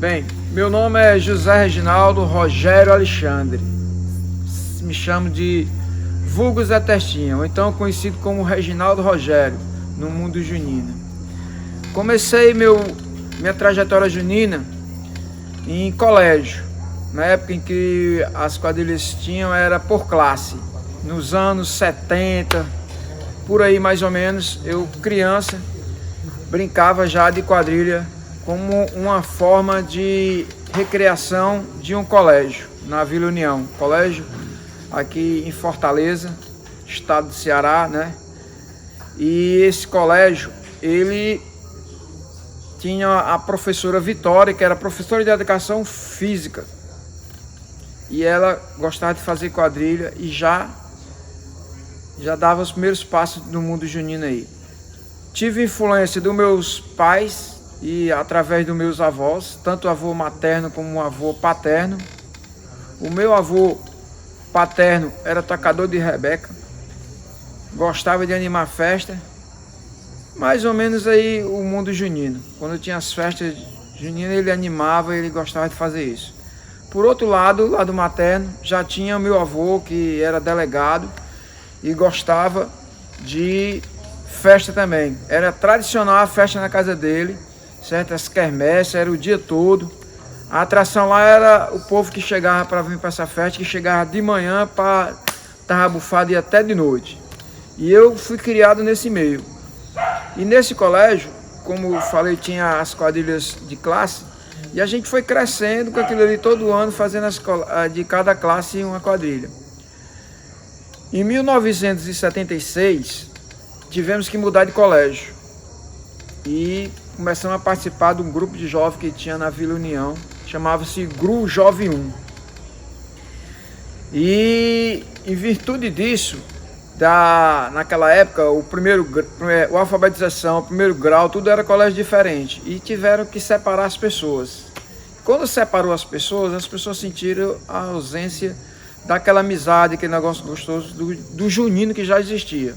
Bem, meu nome é José Reginaldo Rogério Alexandre. Me chamo de vulgo Zé Testinha, ou então conhecido como Reginaldo Rogério, no mundo junino. Comecei minha trajetória junina em colégio, na época em que as quadrilhas era por classe, nos anos 70, por aí mais ou menos. Eu, criança, brincava já de quadrilha como uma forma de recreação de um colégio, na Vila União, colégio aqui em Fortaleza, estado do Ceará, né? E esse colégio, ele tinha a professora Vitória, que era professora de educação física, e ela gostava de fazer quadrilha e já dava os primeiros passos no mundo junino aí. Tive influência dos meus pais e através dos meus avós, tanto o avô materno como o avô paterno. O meu avô paterno era tocador de rebeca, gostava de animar festa, mais ou menos aí o mundo junino. Quando tinha as festas juninas, ele animava, ele gostava de fazer isso. Por outro lado, lado materno, já tinha o meu avô, que era delegado e gostava de festa também. Era tradicional a festa na casa dele, certo? As quermesses, era o dia todo. A atração lá era o povo que chegava para vir para essa festa, que chegava de manhã para estar bufado e até de noite. E eu fui criado nesse meio. E nesse colégio, como eu falei, tinha as quadrilhas de classe, e a gente foi crescendo com aquilo ali todo ano, fazendo de cada classe uma quadrilha. Em 1976, tivemos que mudar de colégio e começamos a participar de um grupo de jovens que tinha na Vila União, chamava-se GRU Jovem 1. E em virtude disso, naquela época, a alfabetização, o primeiro grau, tudo era colégio diferente, e tiveram que separar as pessoas. Quando separou as pessoas sentiram a ausência daquela amizade, aquele negócio gostoso do junino que já existia.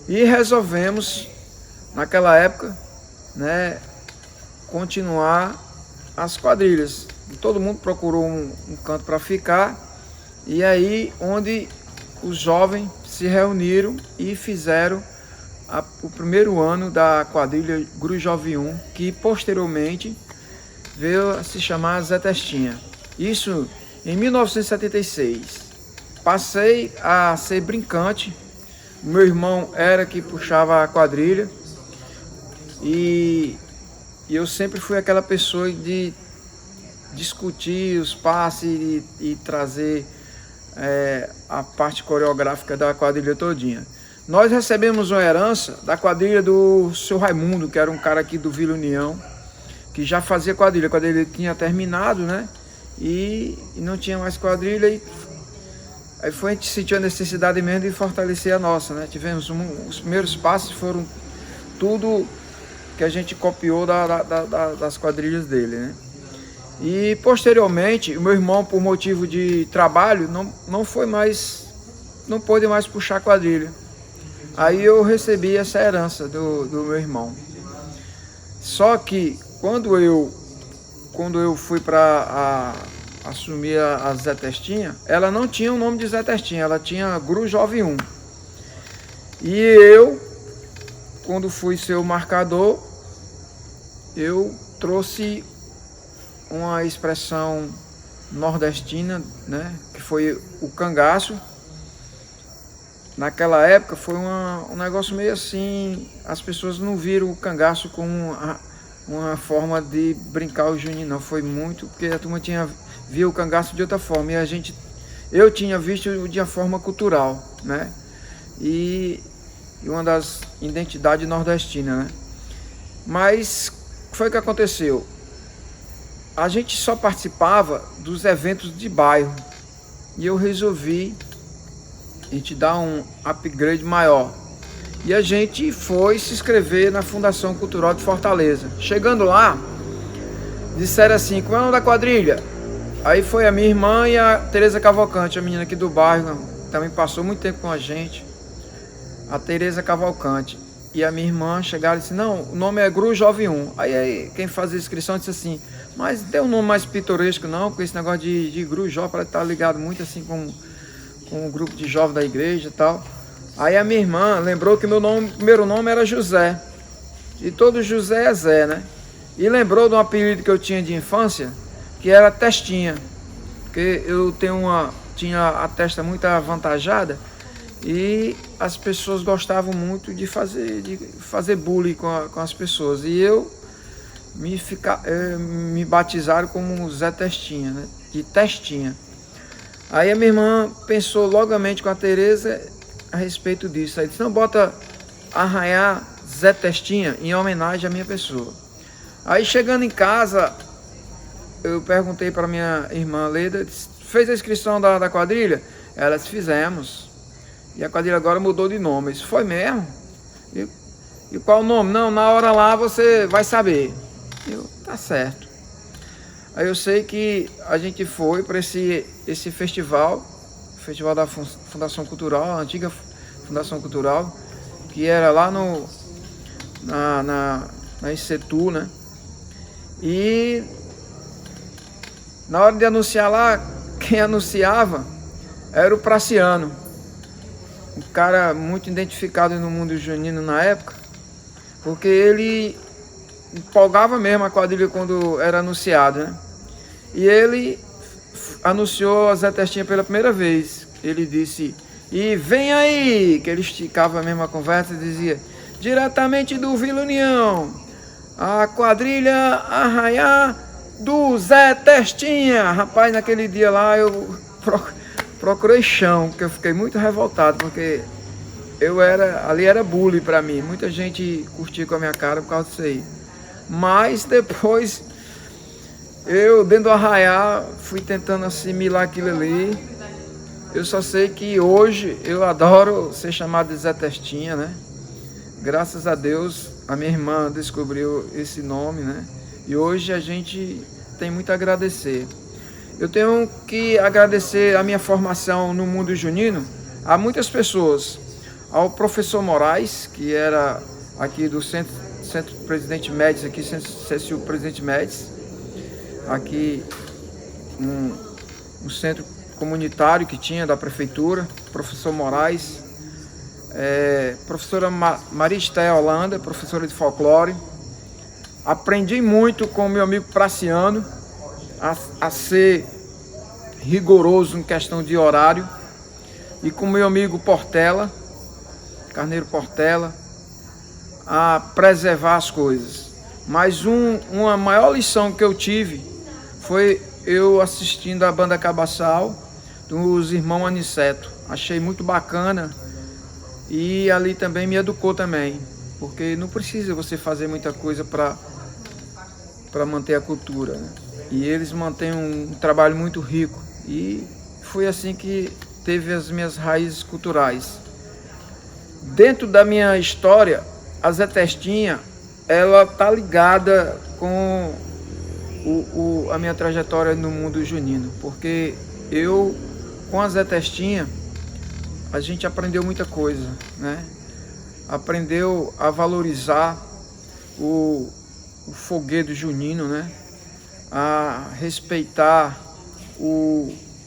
E resolvemos, naquela época, né, continuar as quadrilhas. E todo mundo procurou um canto para ficar, e aí onde os jovens se reuniram e fizeram o primeiro ano da quadrilha GRU Jovem 1, que posteriormente veio a se chamar Zé Testinha. Isso em 1976. Passei a ser brincante. O meu irmão era que puxava a quadrilha, e eu sempre fui aquela pessoa de discutir os passes e trazer a parte coreográfica da quadrilha todinha. Nós recebemos uma herança da quadrilha do seu Raimundo, que era um cara aqui do Vila União, que já fazia quadrilha. A quadrilha tinha terminado, né? E não tinha mais quadrilha, e aí a gente sentiu a necessidade mesmo de fortalecer a nossa, né? Tivemos os primeiros passos, foram tudo que a gente copiou das quadrilhas dele, né? E posteriormente, o meu irmão, por motivo de trabalho, não pôde mais puxar quadrilha. Aí eu recebi essa herança do meu irmão. Só que quando eu fui para assumir a Zé Testinha, ela não tinha o nome de Zé Testinha, ela tinha GRU Jovem 1. E eu, quando fui ser o marcador, eu trouxe uma expressão nordestina, né, que foi o cangaço. Naquela época foi um negócio meio assim, as pessoas não viram o cangaço como uma forma de brincar o junino, não. Foi muito, porque a turma via o cangaço de outra forma, e eu tinha visto de uma forma cultural, né, e uma das identidades nordestinas, né. Mas foi o que aconteceu. A gente só participava dos eventos de bairro, e eu resolvi a gente dar um upgrade maior. E a gente foi se inscrever na Fundação Cultural de Fortaleza. Chegando lá, disseram assim: como é o nome da quadrilha? Aí foi a minha irmã e a Tereza Cavalcante, a menina aqui do bairro, também passou muito tempo com a gente, a Tereza Cavalcante. E a minha irmã chegaram e disse: não, o nome é GRU Jovem 1. Aí quem fazia a inscrição disse assim: Mas tem um nome mais pitoresco não, porque esse negócio de igreja jovem parece estar ligado muito assim com o grupo de jovens da igreja e tal. Aí a minha irmã lembrou que meu primeiro nome era José. E todo José é Zé, né? E lembrou de um apelido que eu tinha de infância, que era Testinha. Porque eu tinha a testa muito avantajada e as pessoas gostavam muito de fazer bullying com as pessoas. E eu me batizaram como Zé Testinha, né? De Testinha. Aí a minha irmã pensou logamente com a Tereza a respeito disso. Aí disse, não, bota Arraiá Zé Testinha em homenagem à minha pessoa. Aí chegando em casa, eu perguntei para minha irmã Leda, fez a inscrição da quadrilha? Elas fizemos. E a quadrilha agora mudou de nome. Isso foi mesmo? E qual o nome? Não, na hora lá você vai saber. Tá certo. Aí eu sei que a gente foi para esse festival da Fundação Cultural, a antiga Fundação Cultural, que era lá na Icetu, né? E na hora de anunciar lá, quem anunciava era o Praciano, um cara muito identificado no mundo junino na época, porque ele empolgava mesmo a quadrilha quando era anunciado, né? E ele anunciou a Zé Testinha pela primeira vez. Ele disse, e vem aí, que ele esticava mesmo a conversa e dizia, diretamente do Vila União, a quadrilha Arraiá do Zé Testinha. Rapaz, naquele dia lá eu procurei chão, porque eu fiquei muito revoltado, porque ali era bullying pra mim. Muita gente curtia com a minha cara por causa disso aí. Mas depois, eu dentro do Arraiá, fui tentando assimilar aquilo ali. Eu só sei que hoje eu adoro ser chamado de Zé Testinha, né? Graças a Deus, a minha irmã descobriu esse nome, né? E hoje a gente tem muito a agradecer. Eu tenho que agradecer a minha formação no mundo junino a muitas pessoas. Ao professor Moraes, que era aqui do Centro Presidente Médici, aqui Centro CSU Presidente Médici, aqui um centro comunitário que tinha da prefeitura, professor Moraes, professora Maria Estéia Holanda, professora de folclore. Aprendi muito com o meu amigo Praciano a ser rigoroso em questão de horário, e com o meu amigo Portela, Carneiro Portela, a preservar as coisas. Mas uma maior lição que eu tive foi eu assistindo a banda Cabaçal dos irmãos Aniceto. Achei muito bacana e ali também me educou também, porque não precisa você fazer muita coisa para manter a cultura, né? E eles mantêm um trabalho muito rico, e foi assim que teve as minhas raízes culturais. Dentro da minha história, a Zé Testinha, ela tá ligada com a minha trajetória no mundo junino, porque eu, com a Zé Testinha, a gente aprendeu muita coisa, né? Aprendeu a valorizar o foguedo junino, né? A respeitar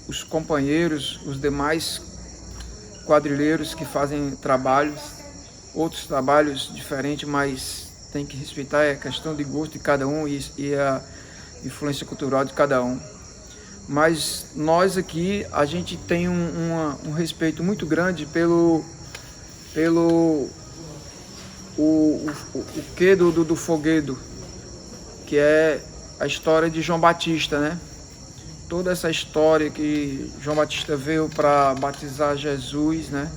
os companheiros, os demais quadrilheiros que fazem outros trabalhos diferentes, mas tem que respeitar, é questão de gosto de cada um e a influência cultural de cada um. Mas nós aqui, a gente tem um respeito muito grande pelo que do foguedo, que é a história de João Batista, né? Toda essa história que João Batista veio para batizar Jesus, né?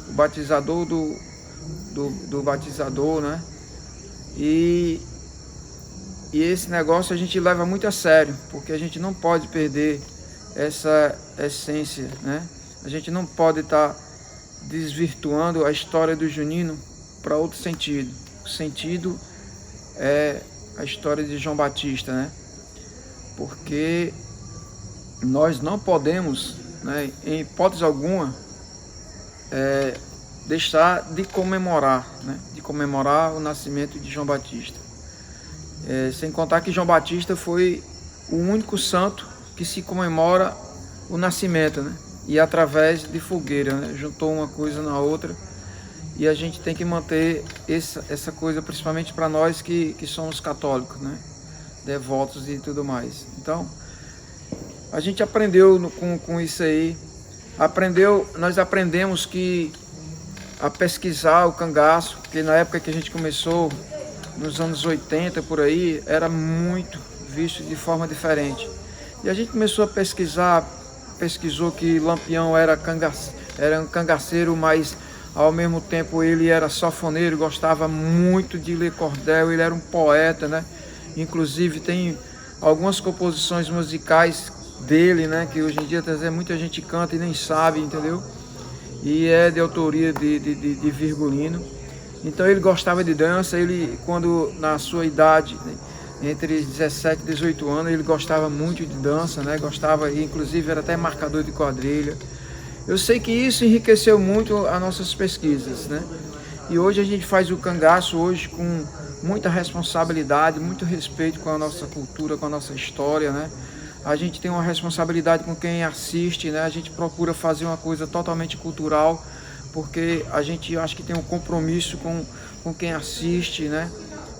O batizador do batizador, né? E esse negócio a gente leva muito a sério, porque a gente não pode perder essa essência, né? A gente não pode estar desvirtuando a história do junino para outro sentido. O sentido é a história de João Batista, né? Porque nós não podemos, né, em hipótese alguma, deixar de comemorar, né? De comemorar o nascimento de João Batista. Sem contar que João Batista foi o único santo que se comemora o nascimento, né? E através de fogueira, né? Juntou uma coisa na outra. E a gente tem que manter essa coisa, principalmente para nós que somos católicos, né? Devotos e tudo mais. Então, a gente aprendeu com isso aí. Nós aprendemos a pesquisar o cangaço, porque na época que a gente começou, nos anos 80 por aí, era muito visto de forma diferente. E a gente começou a pesquisou que Lampião era um cangaceiro, mas ao mesmo tempo ele era sanfoneiro, gostava muito de ler cordel, ele era um poeta, né? Inclusive tem algumas composições musicais dele, né? Que hoje em dia muita gente canta e nem sabe, entendeu? E é de autoria de Virgulino. Então ele gostava de dança, quando na sua idade, né, entre 17 e 18 anos, ele gostava muito de dança, né? Gostava, inclusive era até marcador de quadrilha. Eu sei que isso enriqueceu muito as nossas pesquisas, né? E hoje a gente faz o cangaço hoje com muita responsabilidade, muito respeito com a nossa cultura, com a nossa história, né? A gente tem uma responsabilidade com quem assiste, né? A gente procura fazer uma coisa totalmente cultural, porque a gente acho que tem um compromisso com quem assiste, né?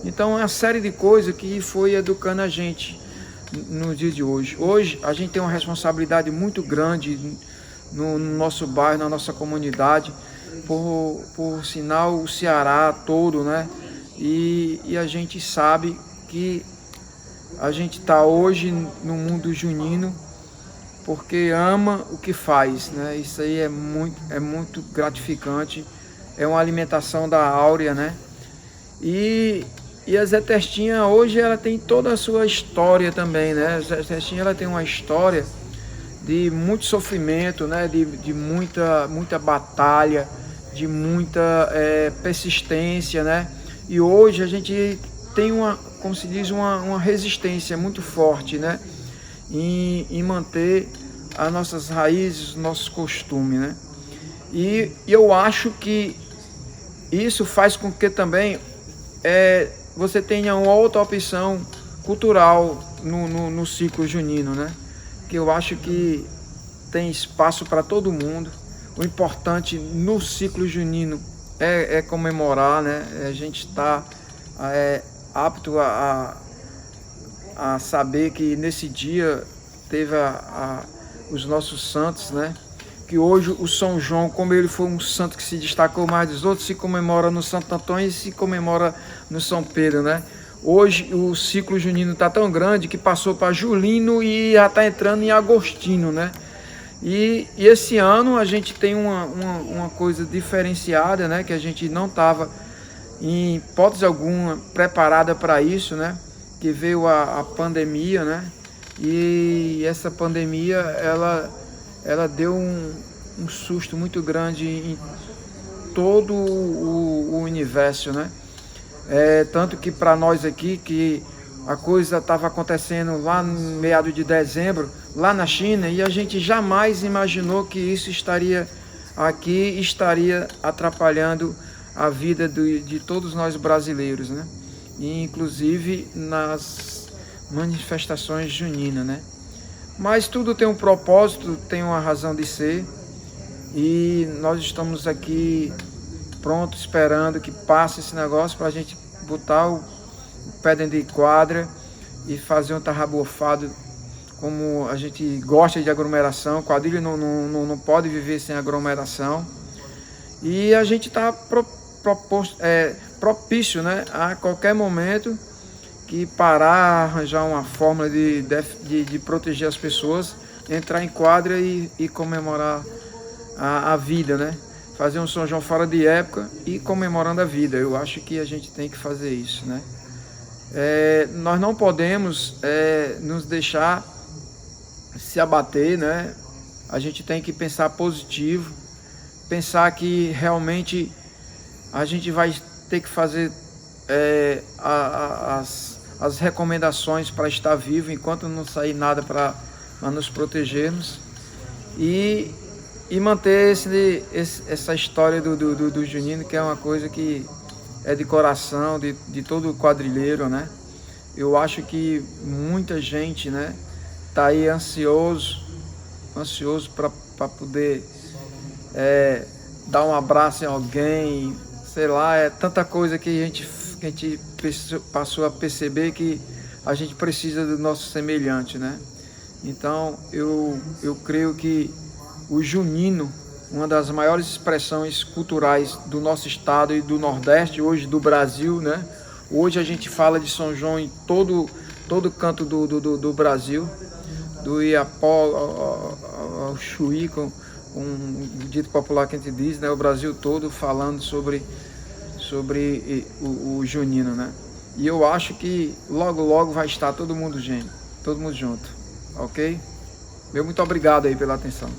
Então é uma série de coisas que foi educando a gente no dia de hoje. Hoje a gente tem uma responsabilidade muito grande no nosso bairro, na nossa comunidade, por sinal o Ceará todo, né? E a gente sabe que a gente está hoje no mundo junino porque ama o que faz, né? Isso aí é muito gratificante, é uma alimentação da áurea, né? E a Zé Testinha hoje ela tem toda a sua história também, né? A Zé Testinha ela tem uma história de muito sofrimento, né? De muita batalha, de muita persistência, né? E hoje a gente tem como se diz, uma resistência muito forte, né? Em manter as nossas raízes, os nossos costumes, né? E eu acho que isso faz com que também você tenha uma outra opção cultural no ciclo junino, né? Que eu acho que tem espaço para todo mundo. O importante no ciclo junino é comemorar, né? A gente está apto a saber que nesse dia teve os nossos santos, né? Que hoje o São João, como ele foi um santo que se destacou mais dos outros, se comemora no Santo Antônio e se comemora no São Pedro, né? Hoje o ciclo junino está tão grande que passou para julino e já está entrando em agostino, né? E esse ano a gente tem uma coisa diferenciada, né? Que a gente não estava, em hipótese alguma, preparada para isso, né? Que veio a pandemia, né? E essa pandemia, ela deu um susto muito grande em todo o universo, né? Tanto que para nós aqui, que a coisa estava acontecendo lá no meado de dezembro, lá na China, e a gente jamais imaginou que isso estaria aqui, estaria atrapalhando a vida de todos nós brasileiros, né? E inclusive nas manifestações juninas, né? Mas tudo tem um propósito, tem uma razão de ser, e nós estamos aqui prontos, esperando que passe esse negócio para a gente botar o pé dentro de quadra e fazer um tarrabofado como a gente gosta de aglomeração. Quadrilha não pode viver sem aglomeração, e a gente está propício, né, a qualquer momento que parar, arranjar uma forma de proteger as pessoas, entrar em quadra e comemorar a vida, né? Fazer um São João fora de época e comemorando a vida. Eu acho que a gente tem que fazer isso, né? Nós não podemos nos deixar se abater, né? A gente tem que pensar positivo, pensar que realmente a gente vai ter que fazer as recomendações para estar vivo enquanto não sair nada para nos protegermos, e manter essa história do junino, que é uma coisa que é de coração de todo quadrilheiro, né? eu acho que muita gente, né, tá aí ansioso para poder dar um abraço em alguém, sei lá, é tanta coisa que a gente passou a perceber que a gente precisa do nosso semelhante, né? Então eu creio que o junino, uma das maiores expressões culturais do nosso estado e do Nordeste, hoje do Brasil, né? Hoje a gente fala de São João em todo canto do Brasil, do Iapó ao Chuí, com um dito popular que a gente diz, né? O Brasil todo falando sobre o junino, né? E eu acho que logo vai estar todo mundo junto, ok? Muito obrigado aí pela atenção.